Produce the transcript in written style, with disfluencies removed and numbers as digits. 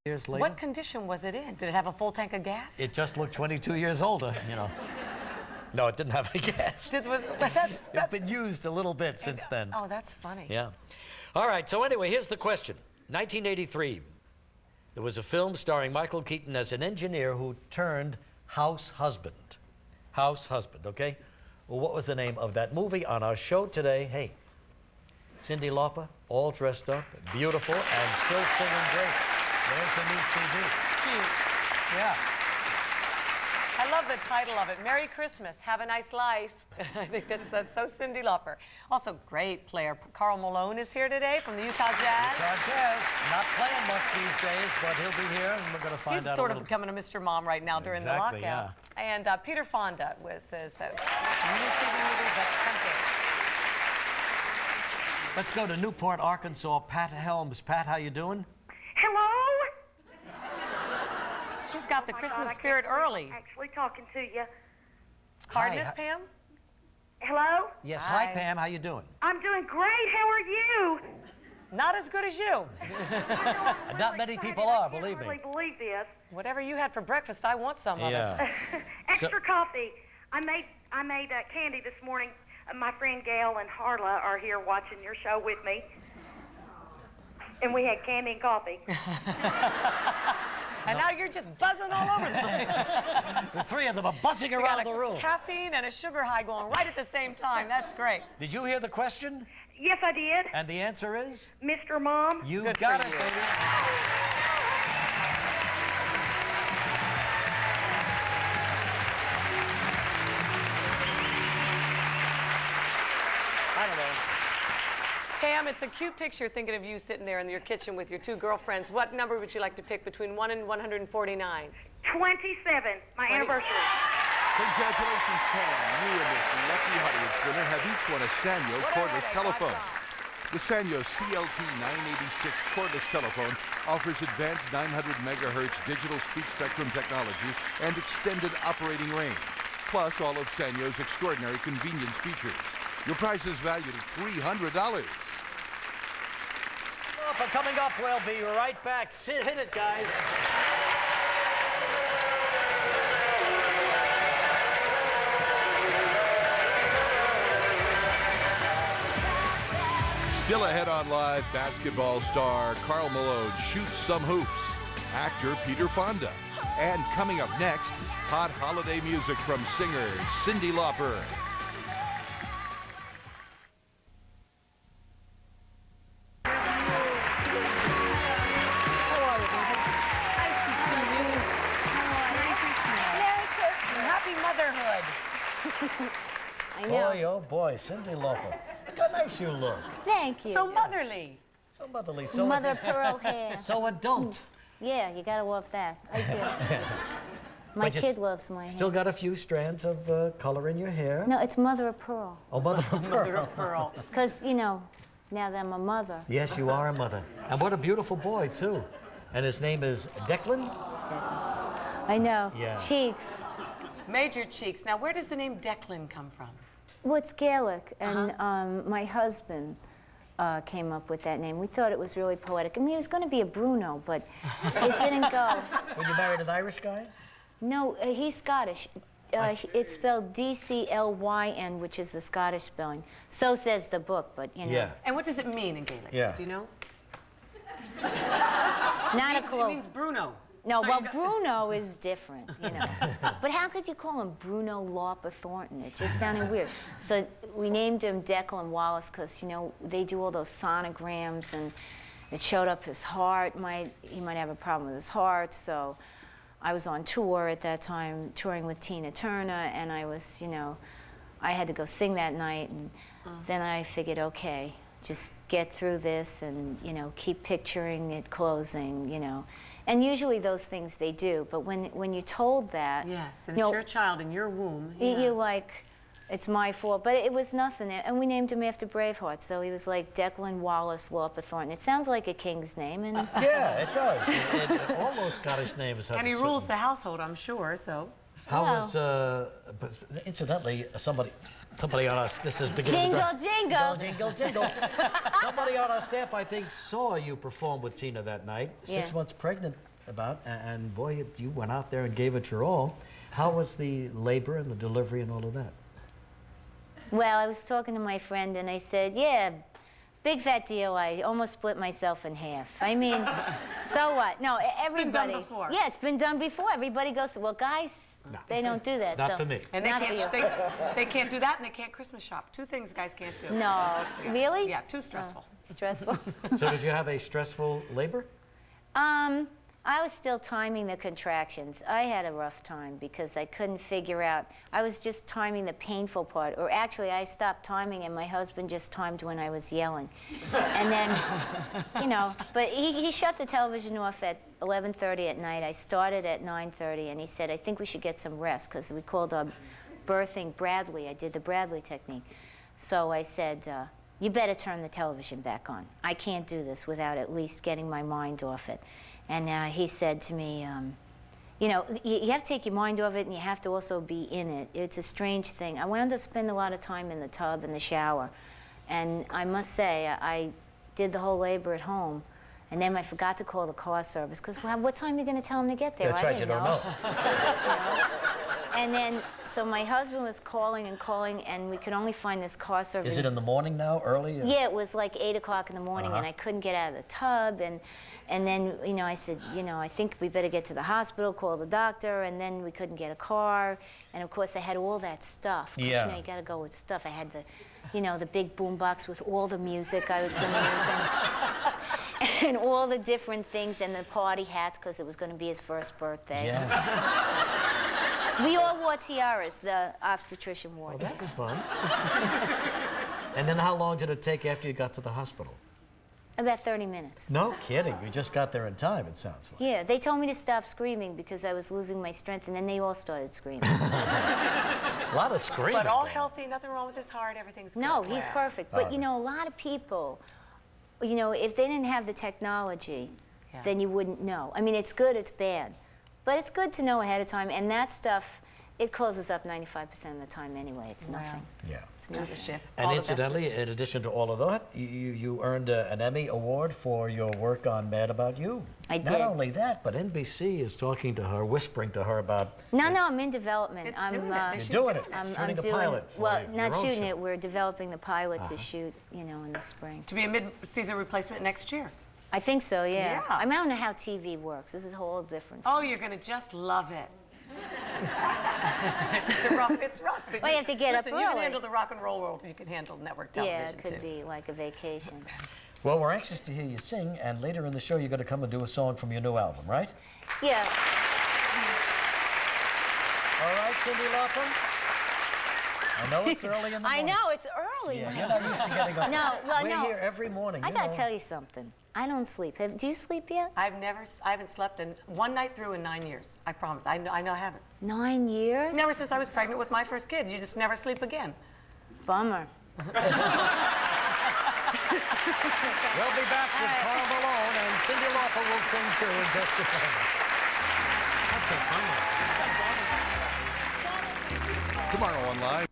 years later. What condition was it in? Did it have a full tank of gas? It just looked 22 years older, you know. No, it didn't have any gas. It's been used a little bit since then. Oh, that's funny. Yeah. All right, so anyway, here's the question. 1983, there was a film starring Michael Keaton as an engineer who turned house husband. House husband, okay? Well, what was the name of that movie? On our show today, hey, Cyndi Lauper, all dressed up, beautiful, and still singing great. There's a new CD. Cute. Yeah. I love the title of it. Merry Christmas, have a nice life. I think that's so Cyndi Lauper. Also, great player. Carl Malone is here today from the Utah Jazz. Utah Jazz. Not playing much these days, but he'll be here, and we're going to find out. He's sort of becoming a Mr. Mom right now during the lockout. Yeah. And Peter Fonda with his new TV movie, The Tempest. Let's go to Newport, Arkansas. Pat Helms. Pat, how you doing? Hello? She's got the Christmas spirit early. Actually talking to you. Pardon us, Hi. Pam? Hello? Yes. Hi. Hi, Pam. How you doing? I'm doing great. How are you? Not as good as you. Not many people are, believe me. I can't really believe this. Whatever you had for breakfast, I want some of it. Extra coffee. I made candy this morning. My friend Gail and Harla are here watching your show with me. And we had candy and coffee. And now you're just buzzing all over the place. The three of them are buzzing around the room. Caffeine and a sugar high going right at the same time. That's great. Did you hear the question? Yes, I did. And the answer is? Mr. Mom. You Good got for it, you. baby. I don't know. Pam, it's a cute picture thinking of you sitting there in your kitchen with your two girlfriends. What number would you like to pick between 1 and 149? 27, my anniversary. Congratulations, Pam. You and this lucky audience winner have each won a Sanyo cordless telephone. The Sanyo CLT 986 cordless telephone offers advanced 900 megahertz digital speech spectrum technology and extended operating range, plus all of Sanyo's extraordinary convenience features. Your prize is valued at $300. Well, for coming up, we'll be right back. Hit it, guys. Still ahead on Live, basketball star Karl Malone shoots some hoops. Actor Peter Fonda. And coming up next, hot holiday music from singer Cyndi Lauper. I know. Boy, oh boy, Cyndi Lauper. Look how nice you look. Thank you. So motherly. So motherly. So Mother pearl hair. So adult. Yeah, you gotta love that. I do. My But you kid loves my hair. Still got a few strands of color in your hair. No, it's mother of pearl. Oh, mother of pearl. Mother of pearl. Because, you know, now that I'm a mother. Yes, you are a mother. And what a beautiful boy, too. And his name is Declan? I know. Yeah. Cheeks. Major cheeks. Now, where does the name Declan come from? Well, it's Gaelic, and my husband came up with that name. We thought it was really poetic. I mean, it was going to be a Bruno, but it didn't go. When you married an Irish guy? No, he's Scottish. It's spelled D-C-L-Y-N, which is the Scottish spelling. So says the book, but, you know. Yeah. And what does it mean in Gaelic? Yeah. Do you know? Not a clue. It means Bruno. No, So well, you got- Bruno is different, you know. But how could you call him Bruno Lauper Thornton? It just sounded weird. So we named him Declan Wallace because, you know, they do all those sonograms, and it showed up his heart. He might have a problem with his heart. So I was on tour at that time, touring with Tina Turner, and I was, you know, I had to go sing that night, and then I figured, okay, just get through this and, you know, keep picturing it closing, you know. And usually those things they do, but when you're told that, Yes, and you it's know, your child in your womb. you're like, it's my fault, but it was nothing. And we named him after Braveheart, so he was like Declan Wallace Lauper Thornton. It sounds like a king's name, and Yeah, it does. Almost Scottish names have And he a certain- rules the household, I'm sure, so. How Wow. was, but incidentally, somebody on our, this is beginning jingle, to jingle. jingle, jingle. Somebody on our staff, I think, saw you perform with Tina that night. 6 Yeah. months pregnant. about, and boy, you went out there and gave it your all. How was the labor and the delivery and all of that? Well, I was talking to my friend, and I said, yeah, big fat deal. I almost split myself in half. I mean, so what? No, everybody. It's been done before. Yeah, it's been done before. Everybody goes, well, guys, No. they don't do that. It's not so for me. And they not can't, for you. they can't do that, and they can't Christmas shop. Two things guys can't do. No, really? Yeah, too stressful. Stressful. So did you have a stressful labor? I was still timing the contractions. I had a rough time because I couldn't figure out. I was just timing the painful part, or actually I stopped timing and my husband just timed when I was yelling. And then, you know, but he shut the television off at 11:30 at night. I started at 9:30 and he said, I think we should get some rest because we called our birthing Bradley. I did the Bradley technique. So I said, you better turn the television back on. I can't do this without at least getting my mind off it. And he said to me, you know, you have to take your mind off it and you have to also be in it. It's a strange thing. I wound up spending a lot of time in the tub and the shower. And I must say, I did the whole labor at home. And then I forgot to call the car service because well, what time are you going to tell them to get there? That's I right, didn't you don't know. You know? And then, so my husband was calling and calling, and we could only find this car service. Is it in the morning now, early? Or? Yeah, it was like 8 o'clock in the morning, and I couldn't get out of the tub. And then, you know, I said, you know, I think we better get to the hospital, call the doctor, and then we couldn't get a car. And of course, I had all that stuff. 'Cause, Yeah. you know, you got to go with stuff. I had the, you know, the big boom box with all the music I was going to use, and all the different things, and the party hats, because it was going to be his first birthday. Yeah. We all wore tiaras, the obstetrician wore. Well, that's fun. And then how long did it take after you got to the hospital? About 30 minutes. No kidding. You just got there in time, it sounds like. Yeah, they told me to stop screaming because I was losing my strength, and then they all started screaming. A lot of screaming. But all going on. healthy, nothing wrong with his heart, everything's good. No, he's perfect. But, you know, a lot of people, you know, if they didn't have the technology, Yeah. then you wouldn't know. I mean, it's good, it's bad. But it's good to know ahead of time, and that stuff, it closes up 95% of the time anyway. It's nothing. Yeah. It's nothing. Leadership. And All the best. incidentally, in addition to all of that, you earned an Emmy Award for your work on Mad About You. I Not did. only that, but NBC is talking to her, whispering to her about... No, I'm in development. It's I'm, doing it. They You're should doing do it. I'm Shooting a doing, pilot for well, your not own shooting show. it. We're developing the pilot to shoot, you know, in the spring. To be a mid-season replacement next year. I think so, yeah. Yeah. I mean, I don't know how TV works. This is a whole different. Oh, you're going to just love it. It's rough. But Well, you have to get up listen, you can early. handle the rock and roll world. You can handle network Yeah, television, it could too. be like a vacation. Well, we're anxious to hear you sing, and later in the show, you're going to come and do a song from your new album, right? Yeah. All right, Cyndi Lauper? I know it's early in the I morning. know, it's early. Yeah, you're not used to getting up. No, well, We're no. here every morning. I you gotta know. tell you something. I don't sleep. Do you sleep yet? I haven't slept in one night through in 9 years. I promise. I know I haven't. 9 years? Never since I was pregnant with my first kid. You just never sleep again. Bummer. We'll be back with Carl Malone, and Cyndi Lauper will sing too in just a moment. That's a bummer. Tomorrow on Live.